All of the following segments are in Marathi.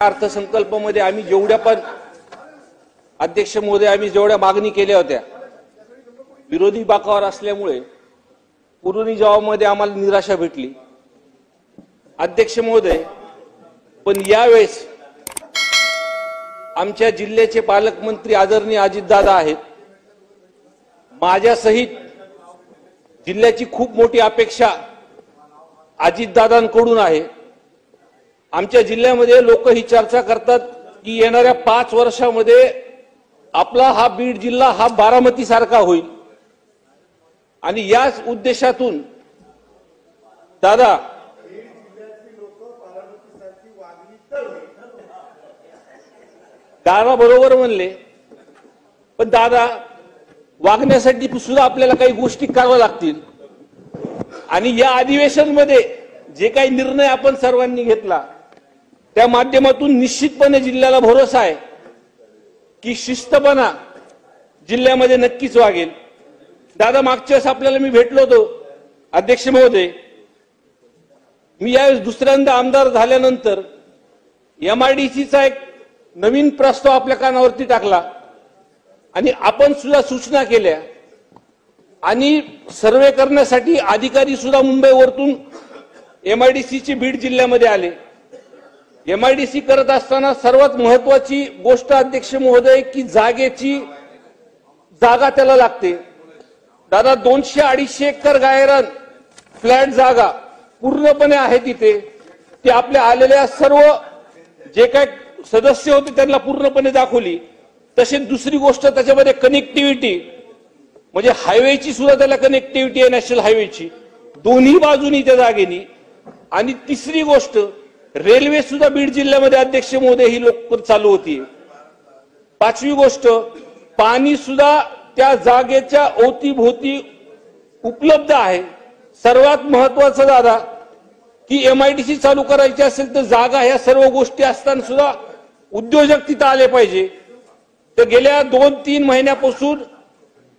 अर्थसंकल्पामध्ये आम्ही जेवढ्या पण अध्यक्ष महोदय आम्ही जेवढ्या मागणी केल्या होत्या विरोधी बाकावर असल्यामुळे पुरवणी जबाबमध्ये आम्हाला निराशा भेटली। अध्यक्ष महोदय, पण यावेळेस आमच्या जिल्ह्याचे पालकमंत्री आदरणीय अजितदादा आहेत। माझ्यासहित जिल्ह्याची खूप मोठी अपेक्षा अजितदादांकडून आहे। आमच्या जिल्ह्यामध्ये लोक ही चर्चा करतात की येणाऱ्या 5 वर्षांमध्ये आपला हा बीड जिल्हा हा बारामती सारखा होईल आणि याच उद्देशातून दादा बरोबर म्हणले, पण दादा वागण्यासाठी सुद्धा आपल्याला काही गोष्टी कराव्या लागतील आणि या अधिवेशनामध्ये जे काही निर्णय आपण सर्वांनी घेतला त्या माध्यमातून निश्चितपणे जिल्ह्याला भरोसा आहे की शिस्तपणा जिल्ह्यामध्ये नक्कीच वागेल। दादा, मागच्या वेळेस आपल्याला मी भेटलो होतो अध्यक्ष महोदय, मी यावेळेस दुसऱ्यांदा आमदार झाल्यानंतर MIDCचा एक नवीन प्रस्ताव आपल्या कानावरती टाकला आणि आपण सुद्धा सूचना केल्या आणि सर्वे करण्यासाठी अधिकारी सुद्धा मुंबईवरून MIDCचे बीड जिल्ह्यामध्ये आले। MIDC करत असताना सर्वात महत्त्वाची गोष्ट अध्यक्ष महोदय की जागा त्याला लागते। दादा 200-250 एकर गायरान फ्लॅट जागा पूर्णपणे आहे तिथे। ते आपल्या आलेल्या सर्व जे काही सदस्य होते त्यांना पूर्णपणे दाखवली। तसेच दुसरी गोष्ट त्याच्यामध्ये कनेक्टिव्हिटी, म्हणजे हायवेची सुद्धा त्याला कनेक्टिव्हिटी आहे, नॅशनल हायवेची दोन्ही बाजूनी त्या जागेनी। आणि तिसरी गोष्ट रेल्वे सुद्धा बीड जिल्ह्यामध्ये अध्यक्ष महोदय ही लोक चालू होती। 5वी गोष्ट पाणी सुद्धा त्या जागेच्या अवतीभोवती उपलब्ध आहे। सर्वात महत्त्वाचं दादा की MIDC चालू करायची असेल तर जागा ह्या सर्व गोष्टी असताना सुद्धा उद्योजक तिथे आले पाहिजे। तर गेल्या 2-3 महिन्यापासून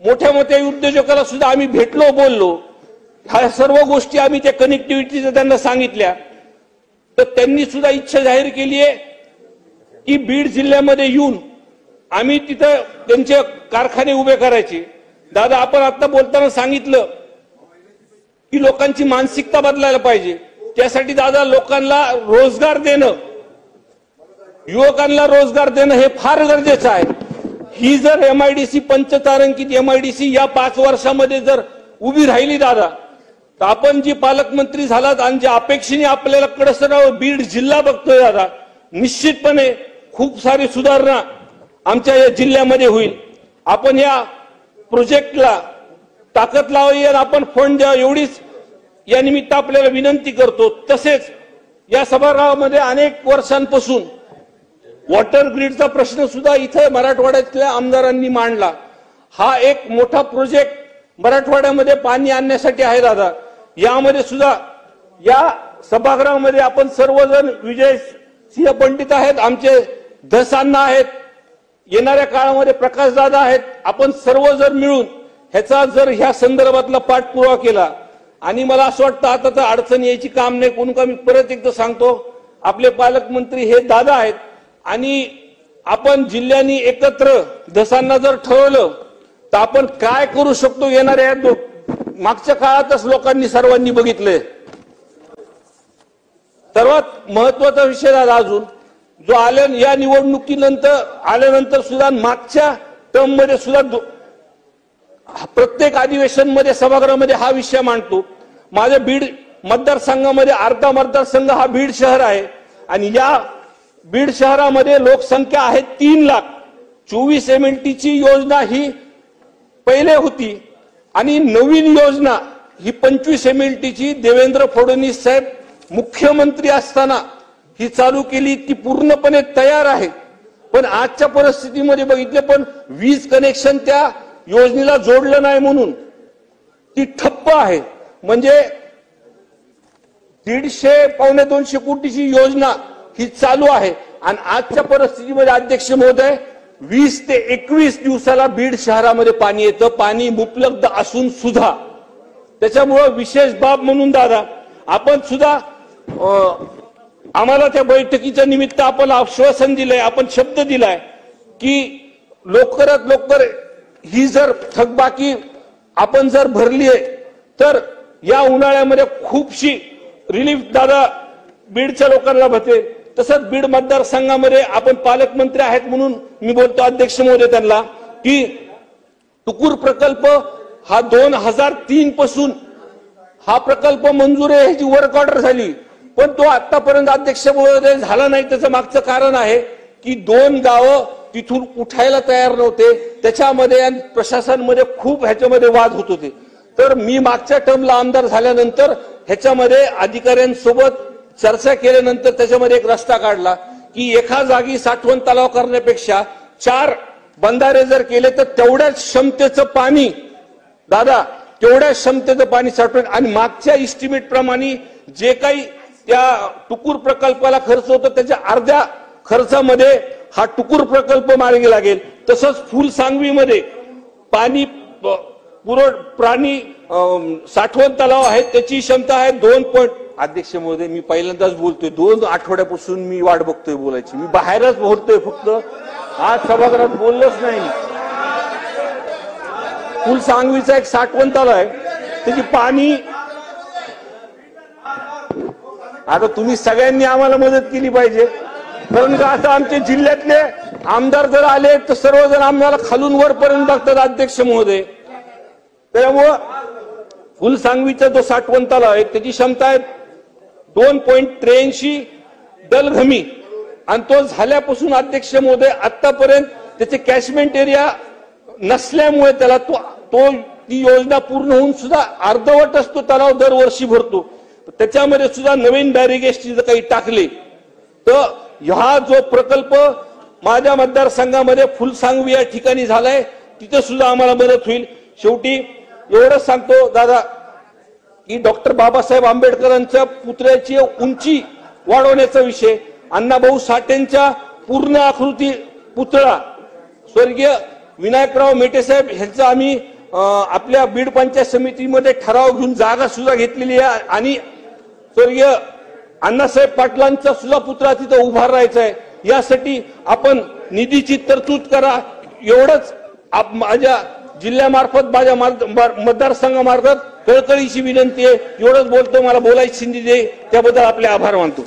मोठ्या मोठ्या उद्योजकाला सुद्धा आम्ही भेटलो, बोललो, ह्या सर्व गोष्टी आम्ही त्या कनेक्टिव्हिटीचं त्यांना सांगितल्या। तर त्यांनी सुद्धा इच्छा जाहीर केली आहे की बीड जिल्ह्यामध्ये येऊन आम्ही तिथं त्यांचे कारखाने उभे करायचे। दादा, आपण आता बोलताना सांगितलं की लोकांची मानसिकता बदलायला पाहिजे। त्यासाठी दादा लोकांना रोजगार देणं, युवकांना रोजगार देणं हे फार गरजेचं आहे। ही जर MIDC पंचतारांकित MIDC या 5 वर्षामध्ये जर उभी राहिली दादा, तर आपण जी पालकमंत्री झालात आणि ज्या अपेक्षेने आपल्याला कडसराव बीड जिल्हा बघतोय दादा, निश्चितपणे खूप सारी सुधारणा आमच्या या जिल्ह्यामध्ये होईल। आपण या प्रोजेक्टला ताकद लावावी आणि आपण फंड द्यावा एवढीच या निमित्त आपल्याला विनंती करतो। तसेच या सभागृहामध्ये अनेक वर्षांपासून वॉटर ग्रीडचा प्रश्न सुद्धा इथे मराठवाड्यातल्या आमदारांनी मांडला। हा एक मोठा प्रोजेक्ट मराठवाड्यामध्ये पाणी आणण्यासाठी आहे दादा। यामध्ये सुद्धा या सभागृहामध्ये आपण सर्वजण विजय सिंह पंडित आहेत, आमचे धसांना आहेत, येणाऱ्या काळामध्ये प्रकाश दादा आहेत, आपण सर्वजण मिळून ह्याचा जर ह्या संदर्भातला पाठपुरावा केला आणि मला असं वाटतं आता तर अडचण यायची काम नाही। कोण का मी परत एकदा सांगतो, आपले पालकमंत्री हे दादा आहेत आणि आपण जिल्ह्यांनी एकत्र धसांना जर ठरवलं तर आपण काय करू शकतो येणाऱ्या मागच्या काळातच लोकांनी सर्वांनी बघितलंय। सर्वात महत्वाचा विषय दादा अजून जो या निवडणुकीनंतर आल्यानंतर सुद्धा मागच्या टर्म मध्ये सुद्धा प्रत्येक अधिवेशन मध्ये सभागृहामध्ये हा विषय मांडतो। माझ्या बीड मतदारसंघामध्ये अर्धा मतदारसंघ हा बीड शहर आहे आणि या बीड शहरामध्ये लोकसंख्या आहे 3 लाख। 24 MLTची योजना ही पहिले होती आणि नवीन योजना ही 25 MLTची देवेंद्र फडणवीस साहेब मुख्यमंत्री असताना ही चालू केली। ती पूर्णपणे तयार आहे, पण आजच्या परिस्थितीमध्ये बघितले पण वीज कनेक्शन त्या योजनेला जोडलं नाही म्हणून ती ठप्प आहे। म्हणजे 150-200 कोटीची योजना ही चालू आहे आणि आजच्या परिस्थितीमध्ये अध्यक्ष महोदय 20 ते 21 दिवसाला बीड शहरामध्ये पाणी येतं। पाणी उपलब्ध असून सुद्धा त्याच्यामुळे विशेष बाब म्हणून दादा आपण सुद्धा आम्हाला त्या बैठकीच्या निमित्त आपण आश्वासन दिलंय, आपण शब्द दिलाय की लवकरात लवकर ही जर थकबाकी आपण जर भरली आहे तर या उन्हाळ्यामध्ये खूपशी रिलीफ दादा बीडच्या लोकांना भेटेल. तसंच बीड मतदारसंघामध्ये आपण पालकमंत्री आहेत म्हणून मी बोलतो अध्यक्ष महोदय त्यांना की टुकूर प्रकल्प हा 2003 पासून हा प्रकल्प मंजूर आहे, ह्याची वर्क ऑर्डर झाली, पण तो आतापर्यंत अध्यक्ष महोदय झाला नाही. त्याचं मागचं कारण आहे की 2 गावं तिथून उठायला तयार नव्हते, त्याच्यामध्ये आणि प्रशासनामध्ये खूप ह्याच्यामध्ये वाद होत होते. तर मी मागच्या टर्मला आमदार झाल्यानंतर ह्याच्यामध्ये अधिकाऱ्यांसोबत चर्चा केल्यानंतर त्याच्यामध्ये एक रस्ता काढला की एका जागी साठवण तलाव करण्यापेक्षा 4 बंधारे जर केले तर तेवढ्याच क्षमतेचं पाणी दादा तेवढ्या क्षमतेचं पाणी साठवून आणि मागच्या इस्टिमेट प्रमाणे जे काही त्या टुकूर प्रकल्पाला खर्च होतो त्याच्या अर्ध्या खर्चामध्ये हा टुकूर प्रकल्प मार्गी लागेल. तसंच फुलसांगवीमध्ये पाणी प्राणी साठवण तलाव आहे, त्याची क्षमता आहे 2. अध्यक्ष महोदय मी पहिल्यांदाच बोलतोय, 2 आठवड्यापासून मी वाट बघतोय बोलायची, मी बाहेरच बोलतोय, फक्त आज सभागृहात बोललोच नाही. फुलसांगवीचा एक साठवण तलाव आहे, त्याची पाणी आता तुम्ही सगळ्यांनी आम्हाला मदत केली पाहिजे, कारण का आता आमच्या जिल्ह्यातले आमदार जर आले तर सर्वजण आम्हाला खालून वरपर्यंत बघतात अध्यक्ष महोदय. त्यामुळं फुलसांगवीचा जो साठवण तलाव आहे त्याची क्षमता आहे 2.83 दलघमी आणि तो झाल्यापासून अध्यक्ष महोदय आतापर्यंत त्याचे कॅचमेंट एरिया नसल्यामुळे त्याला ती योजना पूर्ण होऊन सुद्धा अर्धवटच तो तलाव दरवर्षी भरतो. त्याच्यामध्ये सुद्धा नवीन बॅरिगेट्स जर काही टाकले तर हा जो प्रकल्प माझ्या मतदारसंघामध्ये फुलसांगवी या ठिकाणी झालाय तिथे सुद्धा आम्हाला मदत होईल. शेवटी एवढंच सांगतो दादा की डॉक्टर बाबासाहेब आंबेडकरांच्या पुतळ्याची उंची वाढवण्याचा विषय, अण्णाभाऊ साठेंच्या पूर्ण आकृती पुतळा स्वर्गीय विनायकराव मेटेसाहेब ह्यांचा आम्ही आपल्या बीड पंचायत समितीमध्ये ठराव घेऊन जागा सुद्धा घेतलेली आहे आणि स्वर्गीय अण्णासाहेब पाटलांचा सुद्धा पुतळा तिथं उभा राहायचा आहे. यासाठी आपण निधीची तरतूद करा, एवढंच माझ्या जिल्ह्यामार्फत माझ्या मतदारसंघामार्फत कळकळीची विनंती आहे. एवढंच बोलतो, मला बोलायची संधी दे त्याबद्दल आपले आभार मानतो.